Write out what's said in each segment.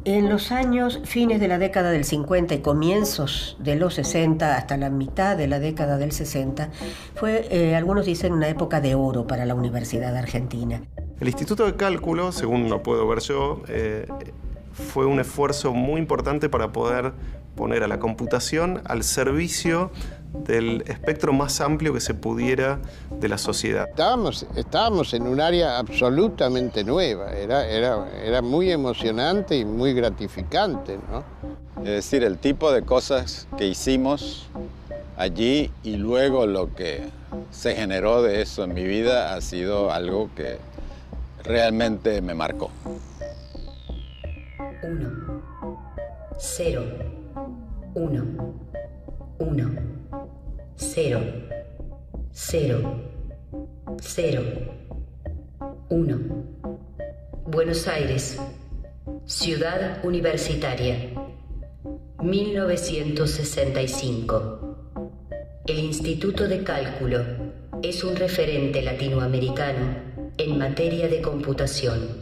En los años fines de la década del 50 y comienzos de los 60 hasta la mitad de la década del 60 fue, algunos dicen, una época de oro para la Universidad Argentina. El Instituto de Cálculo, según lo puedo ver yo, fue un esfuerzo muy importante para poder poner a la computación al servicio del espectro más amplio que se pudiera de la sociedad. Estábamos en un área absolutamente nueva, era muy emocionante y muy gratificante, ¿no? Es decir, el tipo de cosas que hicimos allí y luego lo que se generó de eso en mi vida ha sido algo que realmente me marcó. 1, 0, 1, 1, 0, 0, 0, 1. Buenos Aires, Ciudad Universitaria, 1965. El Instituto de Cálculo es un referente latinoamericano en materia de computación.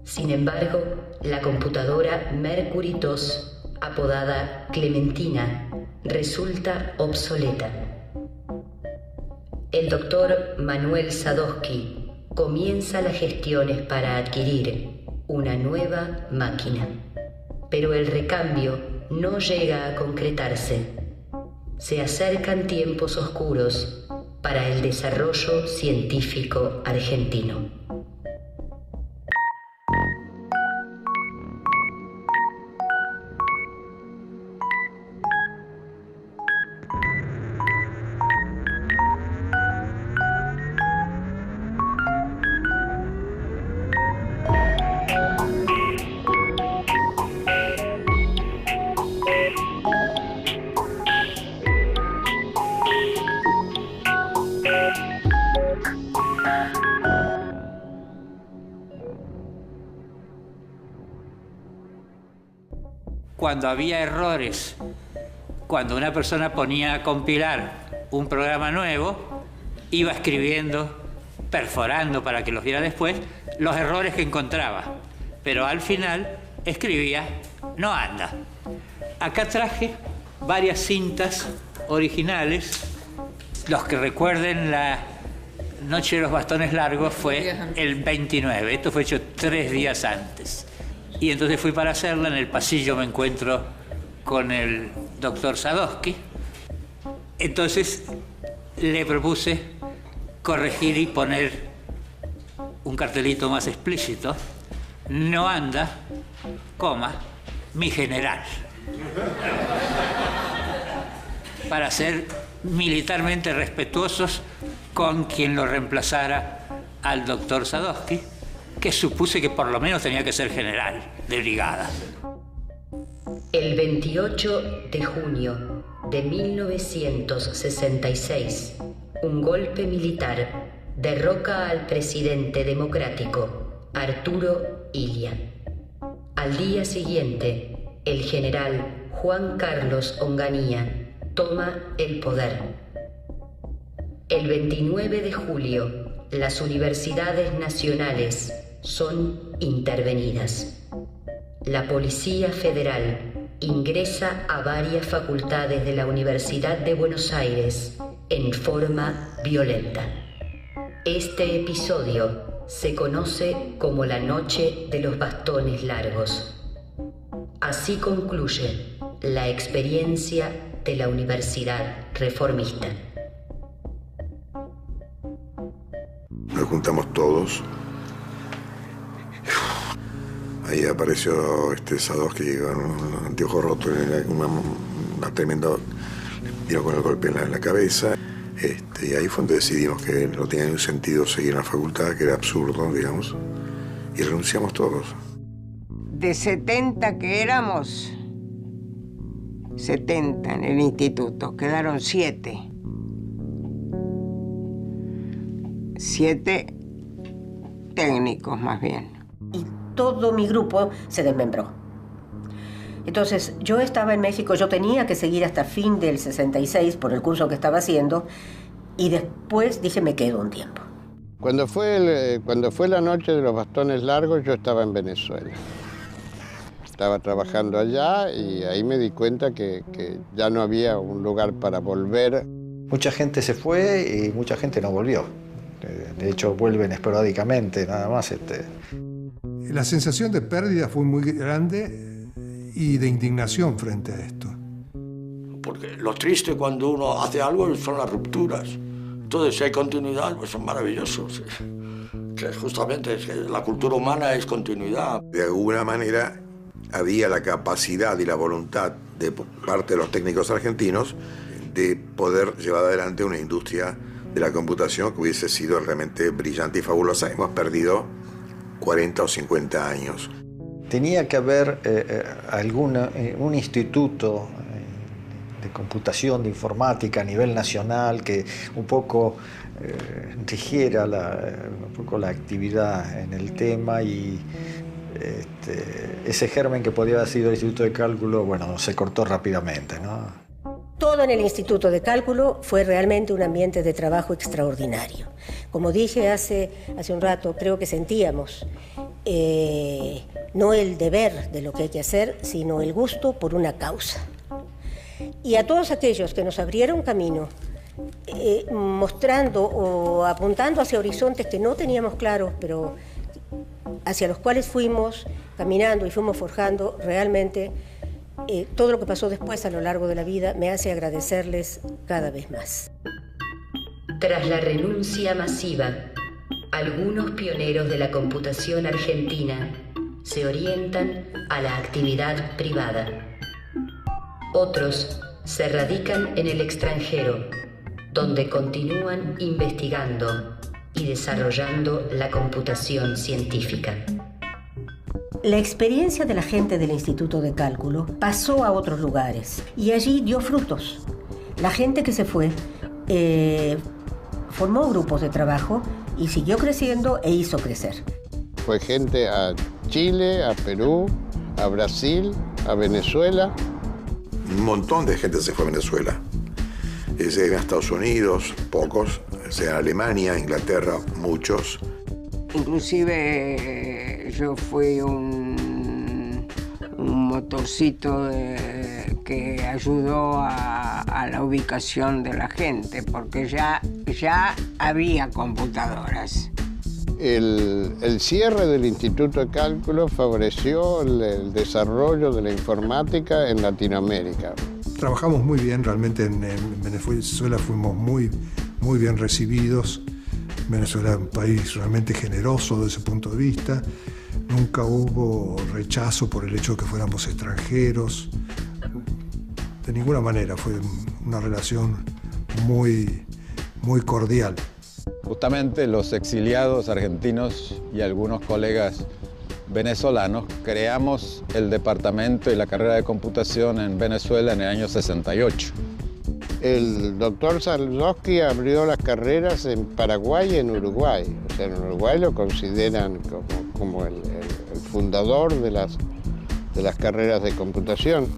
Sin embargo, la computadora Mercury 2, apodada Clementina, resulta obsoleta. El doctor Manuel Sadowski comienza las gestiones para adquirir una nueva máquina, pero el recambio no llega a concretarse. Se acercan tiempos oscuros para el desarrollo científico argentino. Cuando había errores, cuando una persona ponía a compilar un programa nuevo, iba escribiendo, perforando para que los viera después, los errores que encontraba. Pero al final escribía, no anda. Acá traje varias cintas originales. Los que recuerden la Noche de los Bastones Largos fue el 29. Esto fue hecho 3 días antes. Y entonces fui para hacerla. En el pasillo me encuentro con el doctor Sadowski. Entonces le propuse corregir y poner un cartelito más explícito. No anda, coma, mi general. Para ser militarmente respetuosos con quien lo reemplazara al doctor Sadowski, que supuse que por lo menos tenía que ser general de brigada. El 28 de junio de 1966, un golpe militar derroca al presidente democrático Arturo Illia. Al día siguiente, el general Juan Carlos Onganía toma el poder. El 29 de julio, las universidades nacionales son intervenidas. La Policía Federal ingresa a varias facultades de la Universidad de Buenos Aires en forma violenta. Este episodio se conoce como la Noche de los Bastones Largos. Así concluye la experiencia de la Universidad Reformista. Nos juntamos todos. Ahí apareció Sadowski con un anteojo roto, una tremenda tiro con el golpe en la cabeza. Y ahí fue donde decidimos que no tenía ningún sentido seguir en la facultad, que era absurdo, digamos, y renunciamos todos. De 70 que éramos, 70 en el instituto, quedaron 7. 7 técnicos más bien. Y todo mi grupo se desmembró. Entonces, yo estaba en México, yo tenía que seguir hasta fin del 66 por el curso que estaba haciendo, y después dije, me quedo un tiempo. Cuando fue la Noche de los Bastones Largos, yo estaba en Venezuela. Estaba trabajando allá y ahí me di cuenta que ya no había un lugar para volver. Mucha gente se fue y mucha gente no volvió. De hecho, vuelven esporádicamente, nada más. La sensación de pérdida fue muy grande y de indignación frente a esto. Porque lo triste cuando uno hace algo son las rupturas. Entonces, si hay continuidad, pues son maravillosos. Que justamente es que la cultura humana es continuidad. De alguna manera había la capacidad y la voluntad de parte de los técnicos argentinos de poder llevar adelante una industria de la computación que hubiese sido realmente brillante y fabulosa. Hemos perdido 40 o 50 años. Tenía que haber un instituto de computación, de informática a nivel nacional que un poco rigiera un poco la actividad en el tema, y ese germen que podía haber sido el Instituto de Cálculo, bueno, se cortó rápidamente, ¿no? Todo en el Instituto de Cálculo fue realmente un ambiente de trabajo extraordinario. Como dije hace un rato, creo que sentíamos no el deber de lo que hay que hacer, sino el gusto por una causa. Y a todos aquellos que nos abrieron camino, mostrando o apuntando hacia horizontes que no teníamos claros, pero hacia los cuales fuimos caminando y fuimos forjando, realmente todo lo que pasó después a lo largo de la vida me hace agradecerles cada vez más. Tras la renuncia masiva, algunos pioneros de la computación argentina se orientan a la actividad privada. Otros se radican en el extranjero, donde continúan investigando y desarrollando la computación científica. La experiencia de la gente del Instituto de Cálculo pasó a otros lugares y allí dio frutos. La gente que se fue formó grupos de trabajo y siguió creciendo e hizo crecer. Fue gente a Chile, a Perú, a Brasil, a Venezuela. Un montón de gente se fue a Venezuela. Se iban a Estados Unidos, pocos. Se a Alemania, Inglaterra, muchos. Inclusive yo fui un motorcito que ayudó a la ubicación de la gente, porque ya había computadoras. El cierre del Instituto de Cálculo favoreció el desarrollo de la informática en Latinoamérica. Trabajamos muy bien, realmente en Venezuela fuimos muy bien recibidos. Venezuela es un país realmente generoso desde ese punto de vista. Nunca hubo rechazo por el hecho de que fuéramos extranjeros. De ninguna manera, fue una relación muy cordial. Justamente los exiliados argentinos y algunos colegas venezolanos creamos el departamento y la carrera de computación en Venezuela en el año 68. El doctor Sadowski abrió las carreras en Paraguay y en Uruguay. O sea, en Uruguay lo consideran como el fundador de las carreras de computación.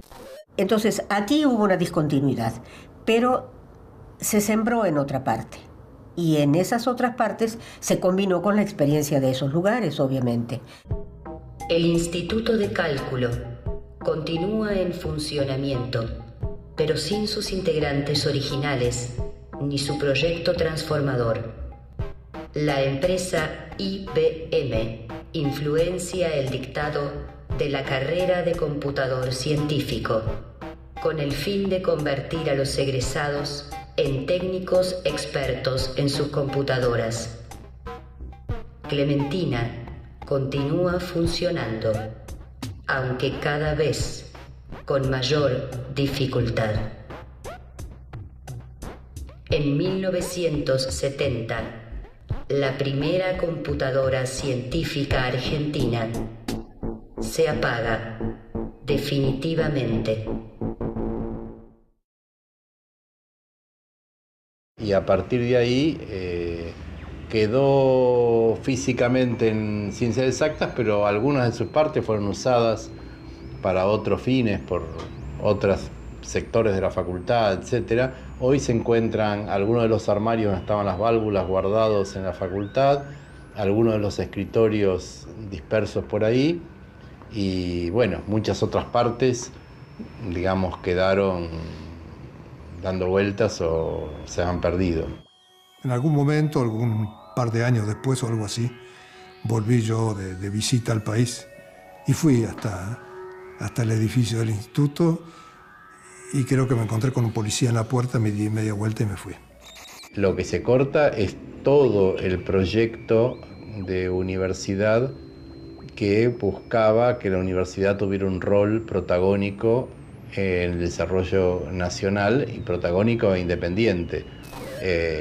Entonces, aquí hubo una discontinuidad, pero se sembró en otra parte. Y en esas otras partes se combinó con la experiencia de esos lugares, obviamente. El Instituto de Cálculo continúa en funcionamiento, pero sin sus integrantes originales ni su proyecto transformador. La empresa IBM influencia el dictado de la carrera de computador científico, con el fin de convertir a los egresados en técnicos expertos en sus computadoras. Clementina continúa funcionando, aunque cada vez con mayor dificultad. En 1970, la primera computadora científica argentina se apaga definitivamente. Y a partir de ahí quedó físicamente en ciencias exactas, pero algunas de sus partes fueron usadas para otros fines, por otros sectores de la facultad, etc. Hoy se encuentran algunos de los armarios donde estaban las válvulas guardados en la facultad, algunos de los escritorios dispersos por ahí, y bueno, muchas otras partes, digamos, quedaron dando vueltas o se han perdido. En algún momento, algún par de años después o algo así, volví yo de visita al país y fui hasta el edificio del instituto y creo que me encontré con un policía en la puerta, me di media vuelta y me fui. Lo que se corta es todo el proyecto de universidad que buscaba que la universidad tuviera un rol protagónico en el desarrollo nacional y protagónico e independiente.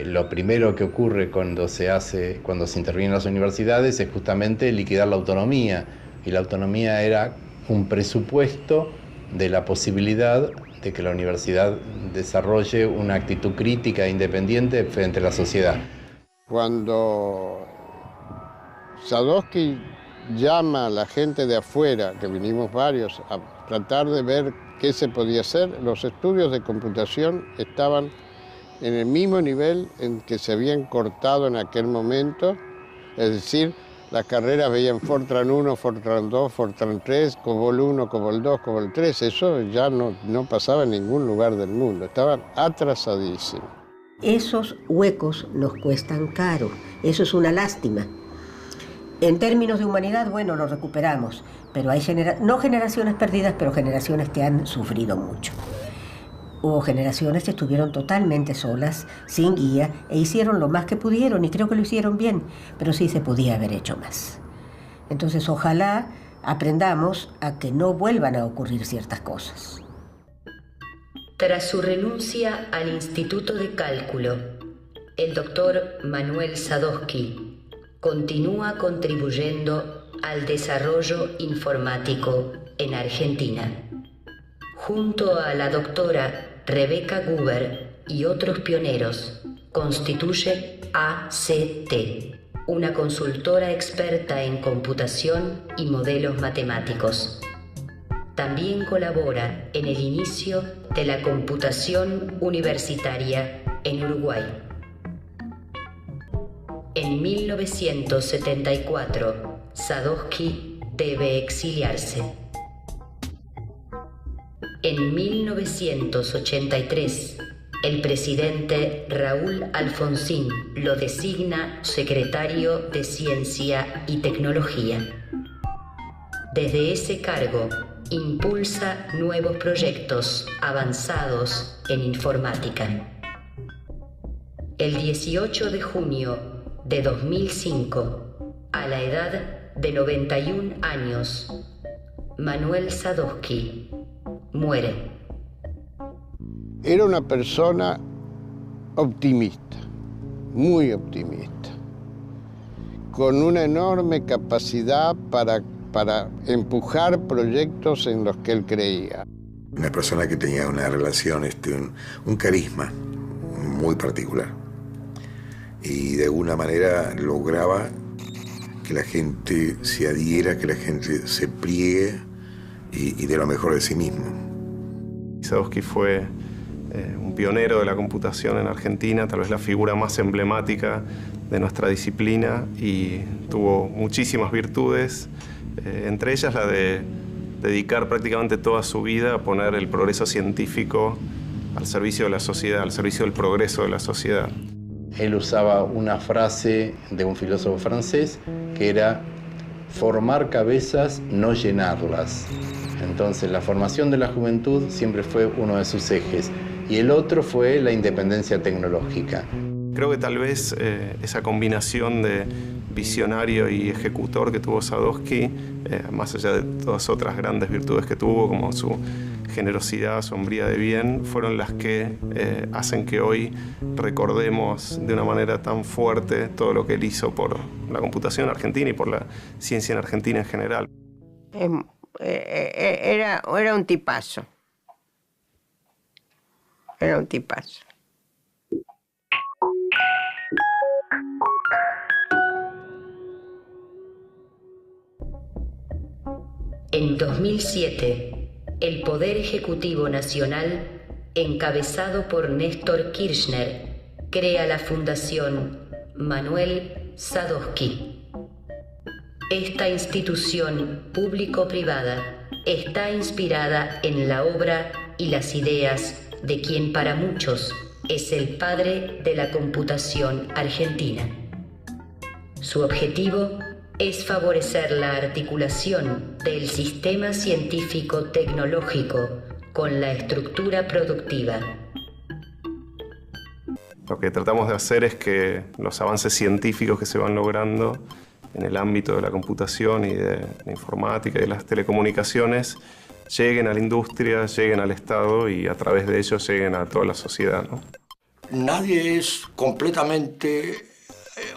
Lo primero que ocurre cuando se intervienen las universidades es justamente liquidar la autonomía, y la autonomía era un presupuesto de la posibilidad de que la universidad desarrolle una actitud crítica e independiente frente a la sociedad. Cuando Sadowski llama a la gente de afuera, que vinimos varios, a tratar de ver qué se podía hacer, los estudios de computación estaban en el mismo nivel en que se habían cortado en aquel momento, es decir, las carreras veían Fortran 1, Fortran 2, Fortran 3, COBOL 1, COBOL 2, COBOL 3, eso ya no pasaba en ningún lugar del mundo, estaban atrasadísimos. Esos huecos nos cuestan caro, eso es una lástima. En términos de humanidad, bueno, lo recuperamos, pero hay no generaciones perdidas, pero generaciones que han sufrido mucho. Hubo generaciones que estuvieron totalmente solas, sin guía, e hicieron lo más que pudieron, y creo que lo hicieron bien, pero sí se podía haber hecho más. Entonces, ojalá aprendamos a que no vuelvan a ocurrir ciertas cosas. Tras su renuncia al Instituto de Cálculo, el doctor Manuel Sadowski continúa contribuyendo al desarrollo informático en Argentina. Junto a la doctora Rebecca Guber y otros pioneros, constituye ACT, una consultora experta en computación y modelos matemáticos. También colabora en el inicio de la computación universitaria en Uruguay. En 1974, Sadowski debe exiliarse. En 1983, el presidente Raúl Alfonsín lo designa secretario de Ciencia y Tecnología. Desde ese cargo, impulsa nuevos proyectos avanzados en informática. El 18 de junio de 2005, a la edad de 91 años, Manuel Sadowski muere. Era una persona optimista, muy optimista, con una enorme capacidad para empujar proyectos en los que él creía. Una persona que tenía una relación, un carisma muy particular. Y de alguna manera lograba que la gente se adhiera, que la gente se pliegue y dé lo mejor de sí mismo. Sadowski fue un pionero de la computación en Argentina, tal vez la figura más emblemática de nuestra disciplina, y tuvo muchísimas virtudes, entre ellas la de dedicar prácticamente toda su vida a poner el progreso científico al servicio de la sociedad, al servicio del progreso de la sociedad. Él usaba una frase de un filósofo francés que era formar cabezas, no llenarlas. Entonces, la formación de la juventud siempre fue uno de sus ejes, y el otro fue la independencia tecnológica. Creo que tal vez esa combinación de visionario y ejecutor que tuvo Sadowski, más allá de todas otras grandes virtudes que tuvo, como su generosidad, su hombría de bien, fueron las que hacen que hoy recordemos de una manera tan fuerte todo lo que él hizo por la computación argentina y por la ciencia en Argentina en general. Era un tipazo. Era un tipazo. En 2007, el Poder Ejecutivo Nacional, encabezado por Néstor Kirchner, crea la Fundación Manuel Sadowski. Esta institución público-privada está inspirada en la obra y las ideas de quien para muchos es el padre de la computación argentina. Su objetivo es favorecer la articulación del sistema científico-tecnológico con la estructura productiva. Lo que tratamos de hacer es que los avances científicos que se van logrando en el ámbito de la computación y de la informática y de las telecomunicaciones lleguen a la industria, lleguen al Estado y a través de ello lleguen a toda la sociedad, ¿no? Nadie es completamente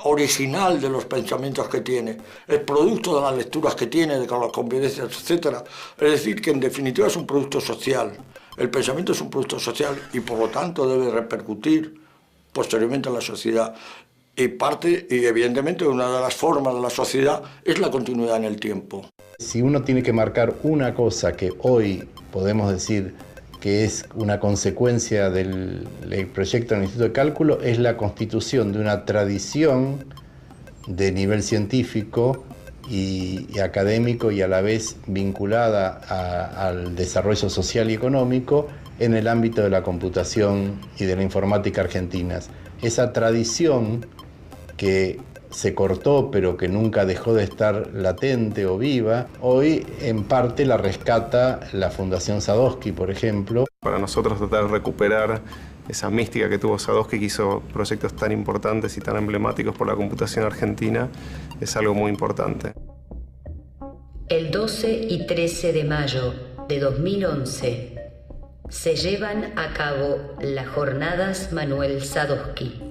original de los pensamientos que tiene, es producto de las lecturas que tiene, de las convivencias, etc. Es decir, que en definitiva es un producto social. El pensamiento es un producto social y por lo tanto debe repercutir posteriormente en la sociedad. Y evidentemente una de las formas de la sociedad es la continuidad en el tiempo. Si uno tiene que marcar una cosa que hoy podemos decir que es una consecuencia del proyecto del Instituto de Cálculo, es la constitución de una tradición de nivel científico y académico y a la vez vinculada al desarrollo social y económico en el ámbito de la computación y de la informática argentinas. Esa tradición que se cortó pero que nunca dejó de estar latente o viva, hoy en parte la rescata la Fundación Sadowski, por ejemplo. Para nosotros tratar de recuperar esa mística que tuvo Sadowski, que hizo proyectos tan importantes y tan emblemáticos por la computación argentina, es algo muy importante. El 12 y 13 de mayo de 2011 se llevan a cabo las Jornadas Manuel Sadowski,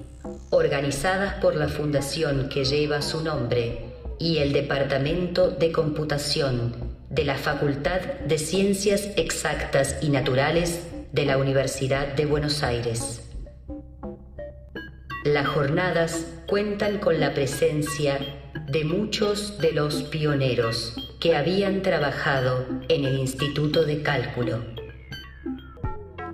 organizadas por la fundación que lleva su nombre y el Departamento de Computación de la Facultad de Ciencias Exactas y Naturales de la Universidad de Buenos Aires. Las jornadas cuentan con la presencia de muchos de los pioneros que habían trabajado en el Instituto de Cálculo.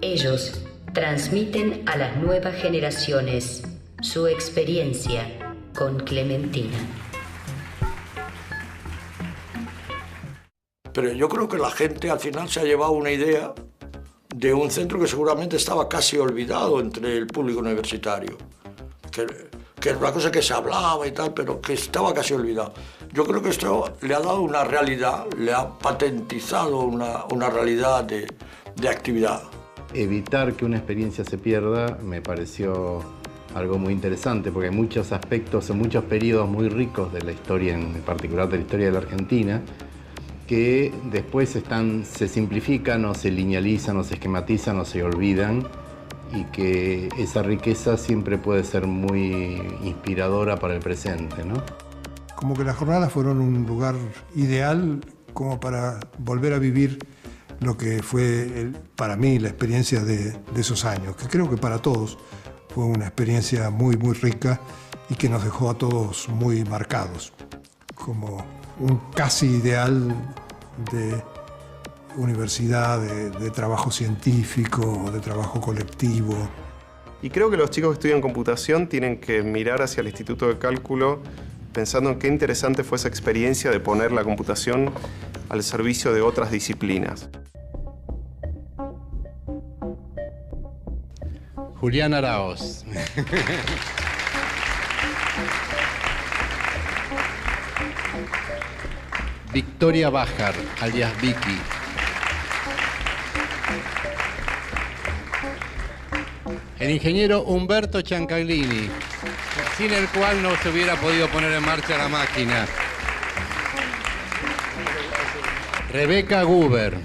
Ellos transmiten a las nuevas generaciones su experiencia con Clementina. Pero yo creo que la gente al final se ha llevado una idea de un centro que seguramente estaba casi olvidado entre el público universitario, que es una cosa que se hablaba y tal, pero que estaba casi olvidado. Yo creo que esto le ha dado una realidad, le ha patentizado una realidad de actividad. Evitar que una experiencia se pierda me pareció algo muy interesante, porque hay muchos aspectos, muchos periodos muy ricos de la historia, en particular de la historia de la Argentina, que después se simplifican o se linealizan o se esquematizan o se olvidan, y que esa riqueza siempre puede ser muy inspiradora para el presente, ¿no? Como que las jornadas fueron un lugar ideal como para volver a vivir lo que fue para mí la experiencia de esos años, que creo que para todos fue una experiencia muy, muy rica y que nos dejó a todos muy marcados, como un casi ideal de universidad, de trabajo científico, de trabajo colectivo. Y creo que los chicos que estudian computación tienen que mirar hacia el Instituto de Cálculo pensando en qué interesante fue esa experiencia de poner la computación al servicio de otras disciplinas. Julián Araoz. Victoria Bájar, alias Vicky. El ingeniero Humberto Ciancaglini, sin el cual no se hubiera podido poner en marcha la máquina. Rebeca Guber.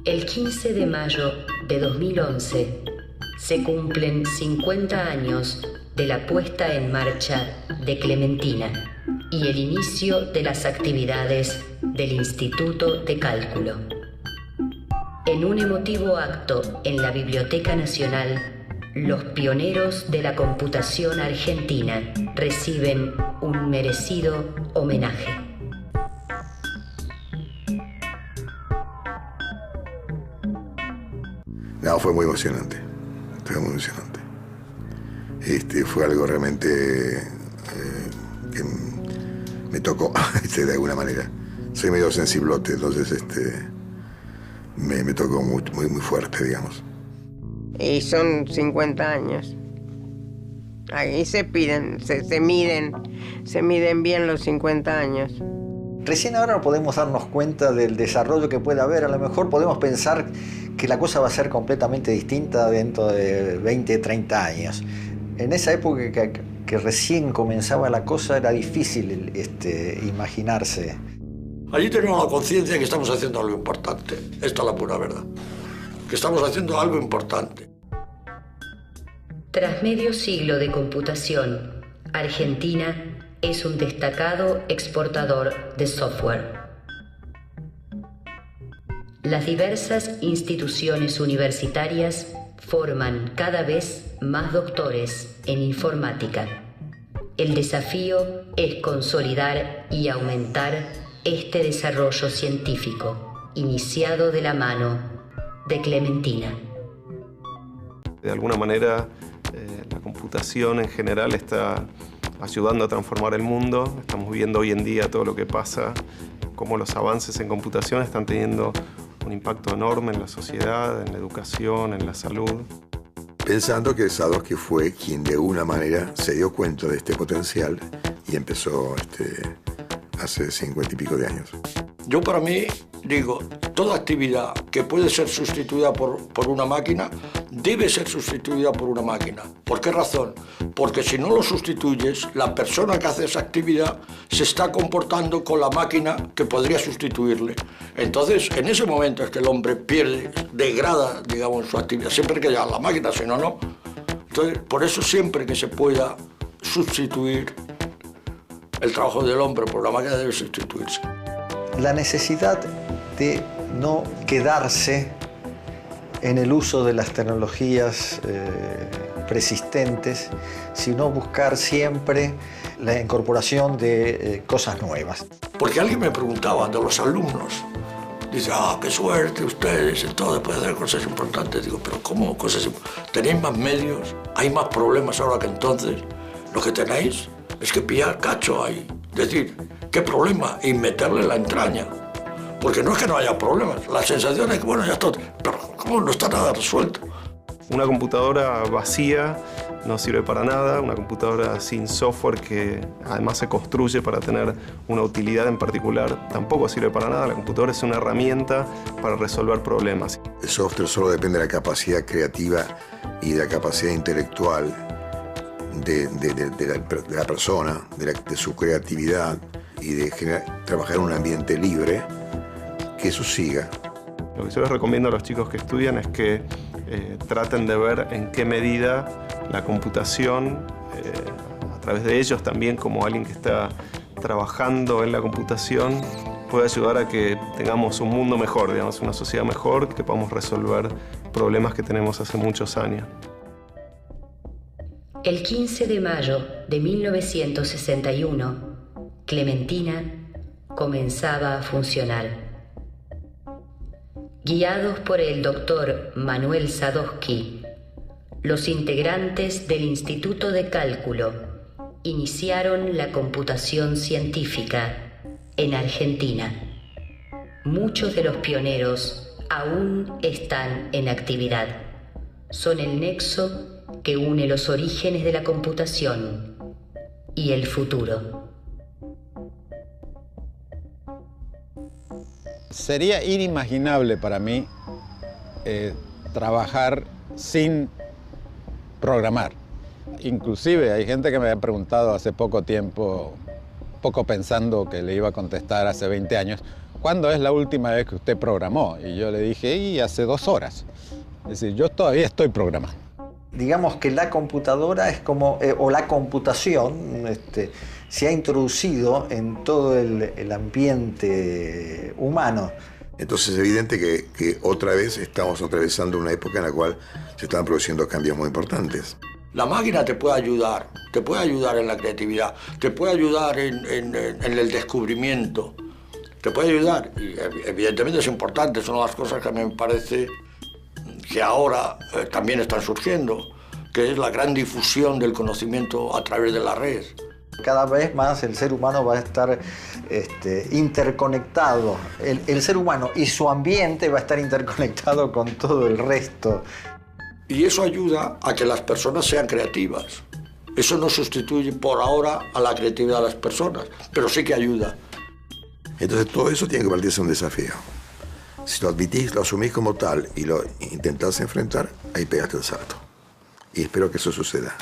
El 15 de mayo de 2011 se cumplen 50 años de la puesta en marcha de Clementina y el inicio de las actividades del Instituto de Cálculo. En un emotivo acto en la Biblioteca Nacional, Los pioneros de la computación argentina reciben un merecido homenaje. No, fue muy emocionante. Fue muy emocionante. Fue algo realmente que me tocó de alguna manera. Soy medio sensiblote, entonces me tocó muy fuerte, digamos. Y son 50 años. Ahí se miden bien los 50 años. Recién ahora no podemos darnos cuenta del desarrollo que puede haber. A lo mejor podemos pensar que la cosa va a ser completamente distinta dentro de 20, 30 años. En esa época que recién comenzaba la cosa era difícil imaginarse. Allí tenemos la conciencia de que estamos haciendo algo importante. Esta es la pura verdad. Que estamos haciendo algo importante. Tras medio siglo de computación, Argentina es un destacado exportador de software. Las diversas instituciones universitarias forman cada vez más doctores en informática. El desafío es consolidar y aumentar este desarrollo científico, iniciado de la mano de Clementina. De alguna manera, la computación en general está ayudando a transformar el mundo. Estamos viendo hoy en día todo lo que pasa, cómo los avances en computación están teniendo un impacto enorme en la sociedad, en la educación, en la salud. Pensando que Sadowski fue quien de una manera se dio cuenta de este potencial y empezó hace 50 y pico de años. Yo para mí digo, toda actividad que puede ser sustituida por una máquina debe ser sustituida por una máquina. ¿Por qué razón? Porque si no lo sustituyes, la persona que hace esa actividad se está comportando con la máquina que podría sustituirle. Entonces, en ese momento es que el hombre pierde, degrada, digamos, su actividad. Siempre que haya la máquina, si no, no. Entonces, por eso siempre que se pueda sustituir el trabajo del hombre por la máquina debe sustituirse. La necesidad de no quedarse en el uso de las tecnologías preexistentes, sino buscar siempre la incorporación de cosas nuevas. Porque alguien me preguntaba de los alumnos, dice, qué suerte ustedes, entonces pueden hacer cosas importantes. Digo, pero ¿cómo cosas importantes? ¿Tenéis más medios? ¿Hay más problemas ahora que entonces? Lo que tenéis es que pillar cacho ahí. Es decir, ¿qué problema? Y meterle en la entraña. Porque no es que no haya problemas, la sensación es que, bueno, ya está, pero ¿cómo no está nada resuelto? Una computadora vacía no sirve para nada, una computadora sin software que además se construye para tener una utilidad en particular tampoco sirve para nada. La computadora es una herramienta para resolver problemas. El software solo depende de la capacidad creativa y de la capacidad intelectual de la persona, de su creatividad y de trabajar en un ambiente libre, que eso siga. Lo que yo les recomiendo a los chicos que estudian es que traten de ver en qué medida la computación, a través de ellos también como alguien que está trabajando en la computación, puede ayudar a que tengamos un mundo mejor, digamos, una sociedad mejor, que podamos resolver problemas que tenemos hace muchos años. El 15 de mayo de 1961, Clementina comenzaba a funcionar. Guiados por el doctor Manuel Sadowski, los integrantes del Instituto de Cálculo iniciaron la computación científica en Argentina. Muchos de los pioneros aún están en actividad. Son el nexo que une los orígenes de la computación y el futuro. Sería inimaginable para mí trabajar sin programar. Inclusive hay gente que me ha preguntado hace poco tiempo, poco pensando que le iba a contestar hace 20 años, ¿cuándo es la última vez que usted programó? Y yo le dije, hace 2 horas. Es decir, yo todavía estoy programando. Digamos que la computadora es como, o la computación, se ha introducido en todo el ambiente humano. Entonces es evidente que otra vez estamos atravesando una época en la cual se están produciendo cambios muy importantes. La máquina te puede ayudar en la creatividad, te puede ayudar en el descubrimiento, te puede ayudar, y evidentemente es importante, son las cosas que me parece que ahora también están surgiendo, que es la gran difusión del conocimiento a través de la red. Cada vez más el ser humano va a estar interconectado. El ser humano y su ambiente va a estar interconectado con todo el resto. Y eso ayuda a que las personas sean creativas. Eso no sustituye por ahora a la creatividad de las personas, pero sí que ayuda. Entonces todo eso tiene que convertirse en un desafío. Si lo admitís, lo asumís como tal y lo intentás enfrentar, ahí pegaste el salto. Y espero que eso suceda.